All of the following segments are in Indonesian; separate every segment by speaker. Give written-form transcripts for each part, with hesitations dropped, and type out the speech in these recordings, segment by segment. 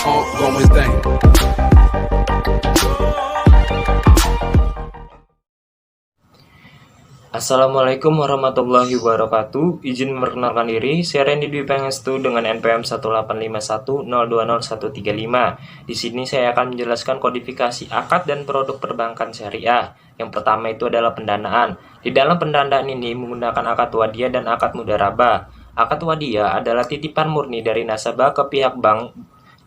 Speaker 1: ongoing thing.
Speaker 2: Assalamualaikum warahmatullahi wabarakatuh. Izin memperkenalkan diri, saya Randy Dwi Pangestu dengan NPM 18510200135. Di sini saya akan menjelaskan kodifikasi akad dan produk perbankan syariah. Yang pertama itu adalah pendanaan. Di dalam pendanaan ini menggunakan akad wadiah dan akad mudharabah. Akad wadiah adalah titipan murni dari nasabah ke pihak bank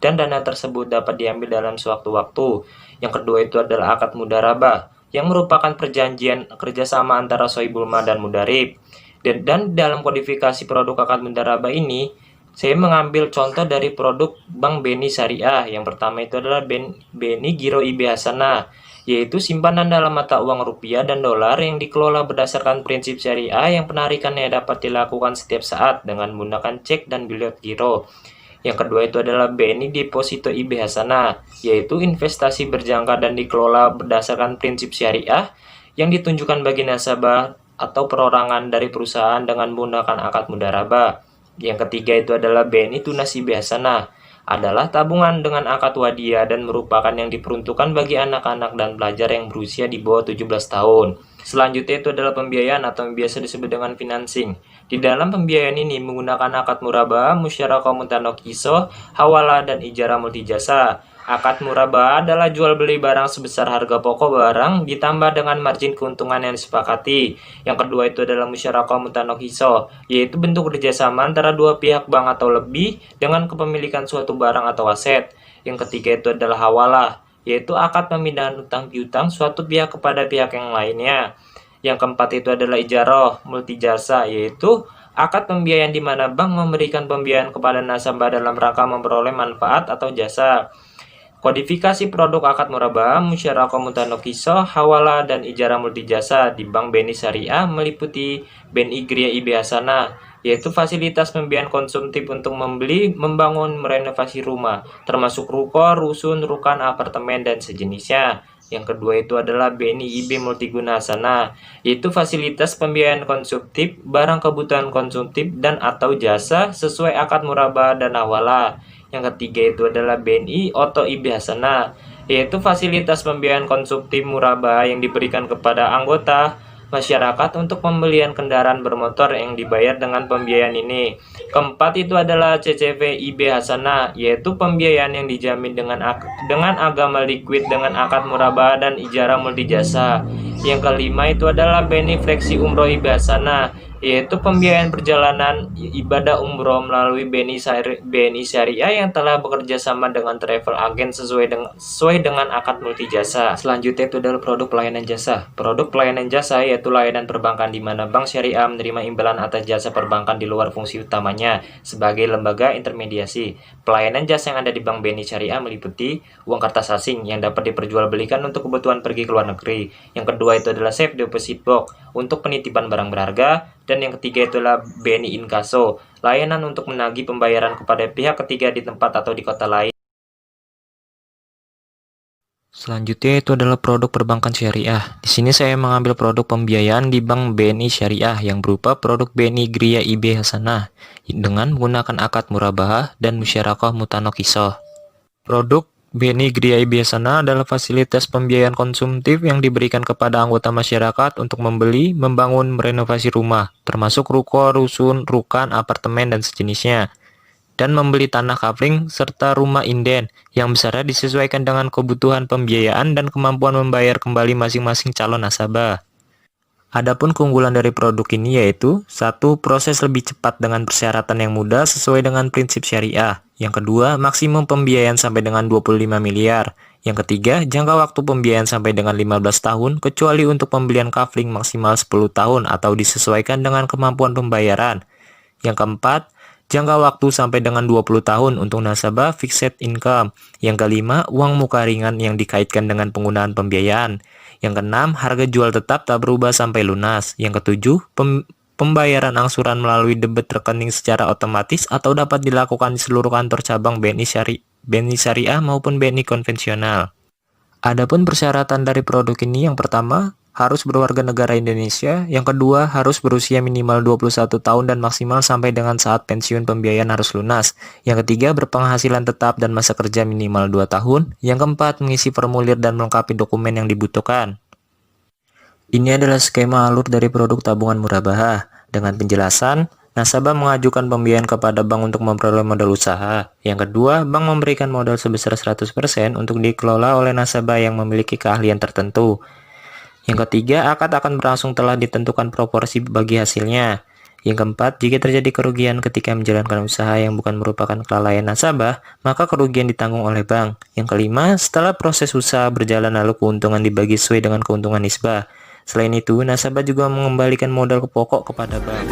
Speaker 2: dan dana tersebut dapat diambil dalam sewaktu-waktu. Yang kedua itu adalah akad mudharabah, yang merupakan perjanjian kerjasama antara sohibul mal dan mudarib. Dan dalam kodifikasi produk akad mudharabah ini, saya mengambil contoh dari produk Bank BNI Syariah. Yang pertama itu adalah BNI Giro IB Hasanah, yaitu simpanan dalam mata uang rupiah dan dolar yang dikelola berdasarkan prinsip syariah yang penarikannya dapat dilakukan setiap saat dengan menggunakan cek dan biliet giro. Yang kedua itu adalah BNI Deposito IB Hasanah, yaitu investasi berjangka dan dikelola berdasarkan prinsip syariah yang ditunjukkan bagi nasabah atau perorangan dari perusahaan dengan menggunakan akad mudharabah. Yang ketiga itu adalah BNI Tunas IB Hasanah, adalah tabungan dengan akad wadiah dan merupakan yang diperuntukkan bagi anak-anak dan pelajar yang berusia di bawah 17 tahun. Selanjutnya itu adalah pembiayaan atau yang biasa disebut dengan financing. Di dalam pembiayaan ini menggunakan akad murabah, musyarakah mutanakisoh, hawalah, dan ijarah multijasa. Akad murabah adalah jual beli barang sebesar harga pokok barang ditambah dengan margin keuntungan yang disepakati. Yang kedua itu adalah musyarakah mutanakisoh, yaitu bentuk kerjasama antara dua pihak bank atau lebih dengan kepemilikan suatu barang atau aset. Yang ketiga itu adalah hawalah, yaitu akad pemindahan utang piutang suatu pihak kepada pihak yang lainnya. Yang keempat itu adalah ijarah multijasa, yaitu akad pembiayaan di mana bank memberikan pembiayaan kepada nasabah dalam rangka memperoleh manfaat atau jasa. Kodifikasi produk akad murabah, musyarakah mutanakisoh, hawalah, dan ijarah multijasa di Bank BNI Syariah meliputi BNI Gria IB Hasanah, yaitu fasilitas pembiayaan konsumtif untuk membeli, membangun, merenovasi rumah, termasuk ruko, rusun, rukan, apartemen, dan sejenisnya. Yang kedua itu adalah BNI IB Multiguna Hasanah, yaitu fasilitas pembiayaan konsumtif, barang kebutuhan konsumtif, dan atau jasa sesuai akad murabah dan hawalah. Yang ketiga itu adalah BNI Oto IB Hasanah, yaitu fasilitas pembiayaan konsumtif murabah yang diberikan kepada anggota masyarakat untuk pembelian kendaraan bermotor yang dibayar dengan pembiayaan ini. Keempat itu adalah CCV IB Hasanah, yaitu pembiayaan yang dijamin dengan agama liquid dengan akad murabah dan ijarah multijasa. Yang kelima itu adalah BNI Fleksi Umroh IB Hasanah, yaitu pembiayaan perjalanan ibadah umroh melalui BNI Syariah yang telah bekerja sama dengan travel agent sesuai dengan akad multijasa. Selanjutnya itu adalah produk pelayanan jasa. Produk pelayanan jasa yaitu layanan perbankan di mana bank syariah menerima imbalan atas jasa perbankan di luar fungsi utamanya sebagai lembaga intermediasi. Pelayanan jasa yang ada di Bank BNI Syariah meliputi uang kertas asing yang dapat diperjualbelikan untuk kebutuhan pergi ke luar negeri. Yang kedua itu adalah safe deposit box untuk penitipan barang berharga. Dan yang ketiga itulah BNI Inkaso, layanan untuk menagih pembayaran kepada pihak ketiga di tempat atau di kota lain. Selanjutnya itu adalah produk perbankan syariah. Di sini saya mengambil produk pembiayaan di Bank BNI Syariah yang berupa produk BNI Gria IB Hasanah dengan menggunakan akad murabah dan musyarakah mutanakisoh. Produk BNI Gria IB Hasanah adalah fasilitas pembiayaan konsumtif yang diberikan kepada anggota masyarakat untuk membeli, membangun, merenovasi rumah, termasuk ruko, rusun, rukan, apartemen, dan sejenisnya, dan membeli tanah kapling serta rumah inden yang besarnya disesuaikan dengan kebutuhan pembiayaan dan kemampuan membayar kembali masing-masing calon nasabah. Adapun keunggulan dari produk ini yaitu 1. Proses lebih cepat dengan persyaratan yang mudah sesuai dengan prinsip syariah. Yang kedua, maksimum pembiayaan sampai dengan 25 miliar. Yang ketiga, jangka waktu pembiayaan sampai dengan 15 tahun kecuali untuk pembelian kafling maksimal 10 tahun atau disesuaikan dengan kemampuan pembayaran. Yang keempat, jangka waktu sampai dengan 20 tahun untuk nasabah fixed income. Yang kelima, uang muka ringan yang dikaitkan dengan penggunaan pembiayaan. Yang keenam, harga jual tetap tak berubah sampai lunas. Yang ketujuh, pembayaran angsuran melalui debit rekening secara otomatis atau dapat dilakukan di seluruh kantor cabang BNI Syariah maupun BNI konvensional. Adapun persyaratan dari produk ini yang pertama, harus berwarga negara Indonesia. Yang kedua, harus berusia minimal 21 tahun dan maksimal sampai dengan saat pensiun pembiayaan harus lunas. Yang ketiga, berpenghasilan tetap dan masa kerja minimal 2 tahun. Yang keempat, mengisi formulir dan melengkapi dokumen yang dibutuhkan. Ini adalah skema alur dari produk tabungan murabahah. Dengan penjelasan, nasabah mengajukan pembiayaan kepada bank untuk memperoleh modal usaha. Yang kedua, bank memberikan modal sebesar 100% untuk dikelola oleh nasabah yang memiliki keahlian tertentu. Yang ketiga, akad akan berlangsung telah ditentukan proporsi bagi hasilnya. Yang keempat, jika terjadi kerugian ketika menjalankan usaha yang bukan merupakan kelalaian nasabah, maka kerugian ditanggung oleh bank. Yang kelima, setelah proses usaha berjalan lalu keuntungan dibagi sesuai dengan keuntungan nisbah. Selain itu, nasabah juga mengembalikan modal pokok kepada bank.